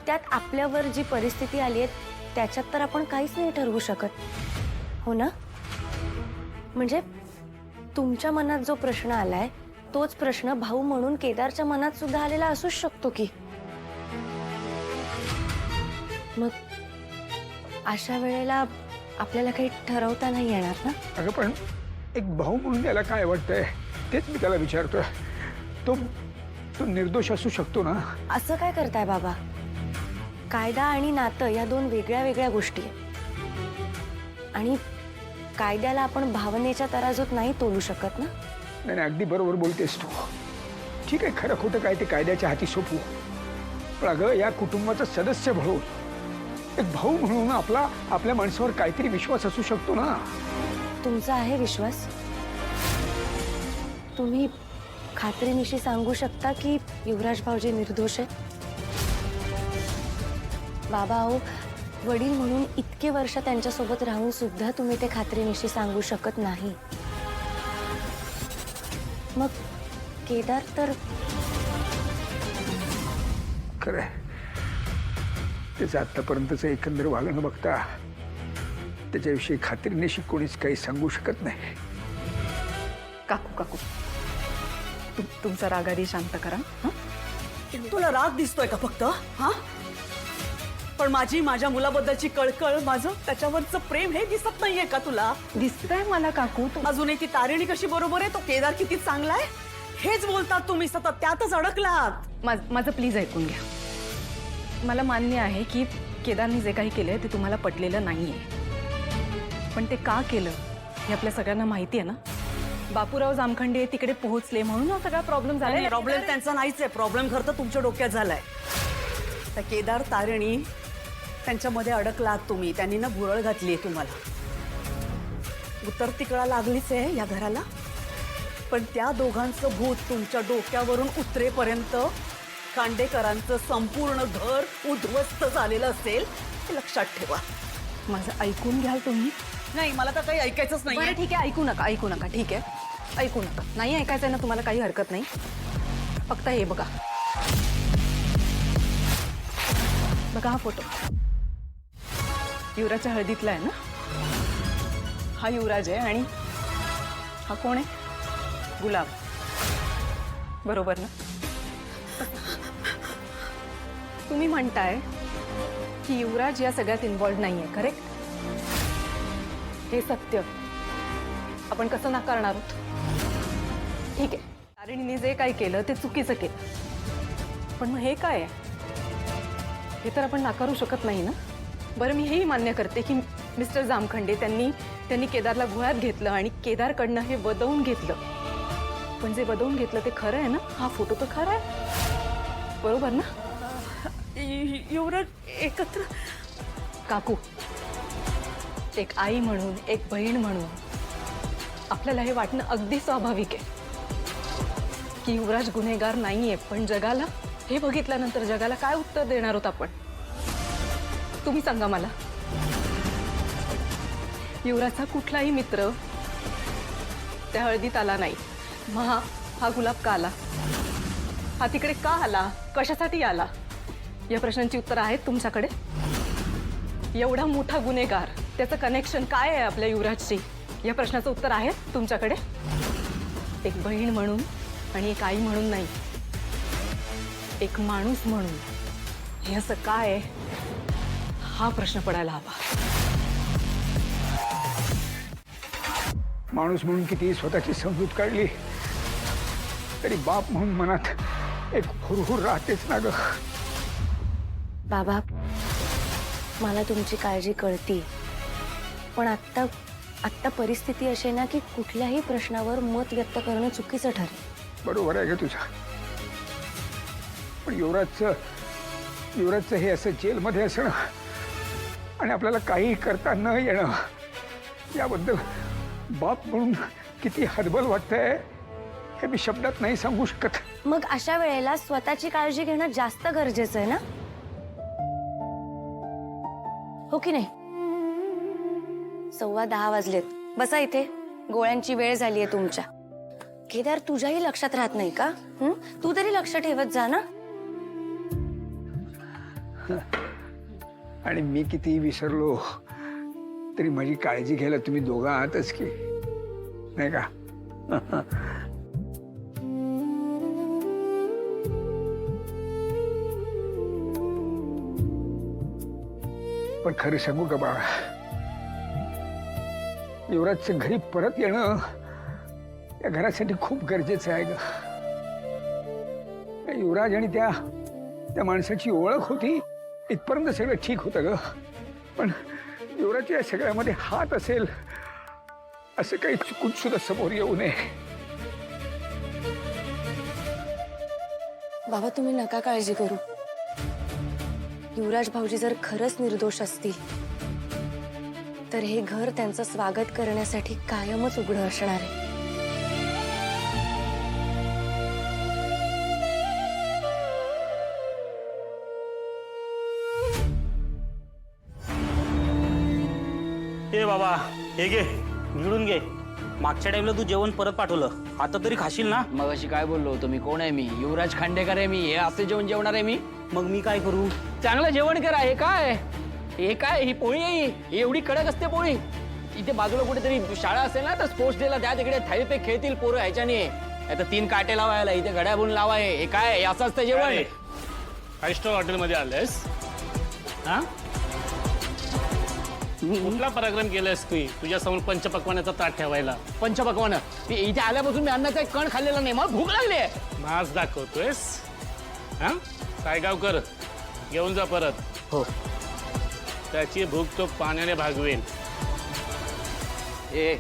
त्यात आपल्यावर जी परिस्थिती आली आहे त्याच्यात तर आपण काहीच नाही ठरवू शकत, हो ना? म्हणजे तुमच्या मनात जो प्रश्न आलाय तोच प्रश्न भाऊ म्हणून केदारच्या मनात सुद्धा आलेला असूच शकतो की. मग अशा वेळेला आपल्याला काही ठरवता नाही येणार ना? अगं पण एक भाऊ म्हणून त्याला काय वाटतंय तेच मी त्याला विचारतोय. तो तो निर्दोष असू शकतो ना? असं काय करताय बाबा? कायदा आणि नातं या दोन वेगळ्या वेगळ्या गोष्टी आहेत आणि कायद्याला आपण भावनेच्या तराजूत नाही तोलू शकत ना. नाही नाही, अगदी बरोबर बोलतेस तू. ठीक आहे, खरं खोटं काय ते कायद्याच्या हाती सोपू. पण अगं या कुटुंबाचा सदस्य म्हणून एक भाऊ म्हणून आपल्या माणसावर काहीतरी विश्वास असू शकतो ना. तुमचा आहे विश्वास? तुम्ही खात्रीनिशी सांगू शकता की युवराज भाऊजी निर्दोष आहे? बाबा हो, वडील म्हणून इतके वर्ष त्यांच्यासोबत राहून सुद्धा तुम्ही ते खात्रीनिशी सांगू शकत नाही. मग केदार तर खरंय, त्याचं आतापर्यंतचं एकंदर वागणं बघता त्याच्याविषयी खात्रीनिशी कोणीच काही सांगू शकत नाही. काकू काकू तुमचा राग आधी शांत करा. तुला राग दिसतोय का फक्त? हा, पण माझ्या मुलाबद्दलची कळकळ, माझं त्याच्यावरचं प्रेम हे दिसत नाहीये का तुला? दिसतंय मला काकू. अजूनही ती तारिणी कशी बरोबर आहे, तो केदार किती चांगला आहे हेच बोलतात तुम्ही सतत, त्यातच अडकलात. माझं प्लीज ऐकून घ्या. मला मान्य आहे की केदारनी जे काही केलंय ते तुम्हाला पटलेलं नाहीये, पण ते का केलं हे आपल्या सगळ्यांना माहिती आहे ना. बापूराव जामखंडे तिकडे पोहोचले म्हणून हा सगळा प्रॉब्लेम झाला. प्रॉब्लेम त्यांचा नाहीच आहे, प्रॉब्लेम खरं तर तुमच्या डोक्यात झालाय. त्या केदार तारिणी त्यांच्यामध्ये अडकलात तुम्ही, त्यांनी ना भुरळ घातलीये तुम्हाला. उतरती लागलीच आहे या घराला, पण त्या दोघांचं भूत तुमच्या डोक्यावरून उतरेपर्यंत खांडेकरांचं संपूर्ण घर उद्ध्वस्त झालेलं असेल हे लक्षात ठेवा. माझं ऐकून घ्याल तुम्ही? नाही, मला तर काही ऐकायचंच नाही. बरं ठीक आहे, ऐकू नका. ठीक आहे, ऐकू नका. नाही ऐकायचं ना तुम्हाला, काही हरकत नाही. फक्त हे बघा हा फोटो युवराजच्या हळदीतला आहे ना. हा युवराज आहे आणि हा कोण आहे? गुलाब, बरोबर ना? तुम्ही म्हणताय की युवराज या सगळ्यात इन्व्हॉल्व नाहीये, करेक्ट? हे सत्य आपण कसं नाकारणार आहोत? ठीक आहे, तारिणीने जे काही केलं ते चुकीचं केलं, पण मग हे काय आहे हे तर आपण नाकारू शकत नाही ना. बरं, मी हेही मान्य करते की मिस्टर जामखंडे त्यांनी केदारला गुहात घेतलं आणि केदारकडनं हे वदवून घेतलं, पण जे वदवून घेतलं ते खरं आहे ना. हा फोटो तर खरा आहे, बरोबर ना? युवराज एकत्र. काकू, एक आई म्हणून, एक बहीण म्हणून आपल्याला हे वाटणं अगदी स्वाभाविक आहे की युवराज गुन्हेगार नाहीये, पण जगाला हे बघितल्यानंतर जगाला काय उत्तर देणार आहोत आपण? तुम्ही सांगा मला. युवराजचा कुठलाही मित्र त्या हळदीत आला नाही, मग हा गुलाब का आला? हा तिकडे का आला? कशासाठी आला? या प्रश्नांची उत्तर आहेत तुमच्याकडे? एवढा मोठा गुन्हेगार, त्याचं कनेक्शन काय आहे आपल्या युवराजशी? या प्रश्नाचं उत्तर आहे तुमच्याकडे? एक बहीण म्हणून आणि एक आई म्हणून नाही, एक माणूस म्हणून हे असं काय आहे हा प्रश्न पडायला हवा. माणूस म्हणून किती स्वतःची समजूत काढली तरी बाप म्हणून मनात एक हुरहुर राहतेच ना ग. बाबा, मला तुमची काळजी कळती, पण आत्ता परिस्थिती अशी आहे ना की कुठल्याही प्रश्नावर मत व्यक्त करणं चुकीचं ठरेल. बरोबर आहे ग तुझं, पण युवराजचं हे असं जेलमध्ये असणं आणि आपल्याला काही करता न येणं याबद्दल बाप म्हणून किती हतबल वाटतंय हे मी शब्दात नाही सांगू शकत. मग अशा वेळेला स्वतःची काळजी घेणं जास्त गरजेचं आहे ना, हो की नाही? 10:15 वाजलेत. बसा इथे, गोळ्यांची वेळ झालीये तुमच्या. केदार, तुझ्याही लक्षात राहत नाही का? तू तरी लक्ष ठेवत जा ना. आणि मी कितीही विसरलो तरी माझी काळजी घ्यायला तुम्ही दोघं आहातच की, नाही का? पण खरं सांगू का बाळा, युवराजचं घरी परत येणं या घरासाठी खूप गरजेचं आहे ग. युवराज आणि त्या माणसाची ओळख होती इथपर्यंत सगळं ठीक होतं ग. पण युवराजच्या या सगळ्यामध्ये हात असेल असं काही चुकून सुद्धा समोर येऊ नये. बाबा तुम्ही नका काळजी करू. युवराज भाऊजी जर खरंच निर्दोष असतील तर हे घर त्यांचं स्वागत करण्यासाठी कायमच उघडं असणार आहे. ए बाबा हे घे, भिडून घे. मागच्या टाइमला तू जेवण परत पाठवलं, आता तरी खाशील ना? मग अशी काय बोललो होतो मी? कोण आहे मी? युवराज खांडेकर आहे मी. हे असे जेवण जेवणार आहे मी? मग मी काय करू? चांगलं जेवण करा. हे काय ही पोळी आहे? ही एवढी कडक असते पोळी? इथे बाजूला कुठेतरी शाळा असेल ना तर स्पोर्ट्स डेला त्या तिकडे थाळीपे खेळतील पोरं ह्याच्याने. आता 3 काटे लावायला इथे घड्या बुन लावाय. हे काय? हे असं असतं जेवण? 5 स्टार हॉटेलमध्ये आलेस हा? कुठला पराक्रम केलास तू तुझ्यासमोर पंचपक्वानाचा ताट ठेवायला? पंचपक्वान इथे आल्यापासून मी अन्नाचा एक कण खाल्लेला नाही. मला भूक लागली आहे. नाच दाखवतोयस हा? सायगावकर घेऊन जा परत. हो. त्याची भूक तो पाण्याने भागवेल. ए